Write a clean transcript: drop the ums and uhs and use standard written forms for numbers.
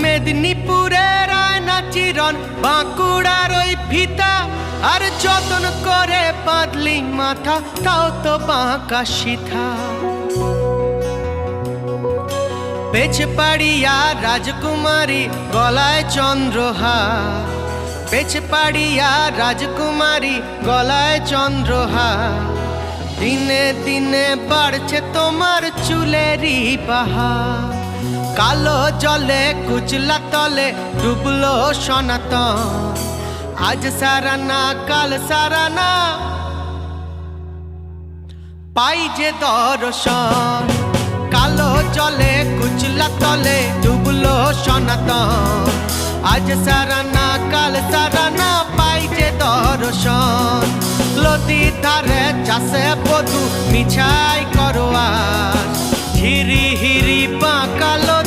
মেদিনীপুরের আয়না চিরন বাঁকুড়ার ওই ফিতা, আর যতন করে বাঁধলি মাথা তাও তো বাঁকা সিথা। পেছপাড়িয়া রাজকুমারী গলায় চন্দ্রহার, পেছপাড়িয়া রাজকুমারী গলায় চন্দ্রহার। দিনে দিনে বাড়ছে তোমার চুলেরই বাহার, কালো জলে কুচলা তলে ডুবলো সনাতন। আজ সারানা কাল সারানা পাই যে দর্শন, কালো জলে কুচলা তলে ডুবলো সনাতন। আজ সারানা কাল সারানা পাই যে দর্শন। নদীর ধারে চাষে বধু মিছাই করো আজ, হিরি হিরি বাঁকালো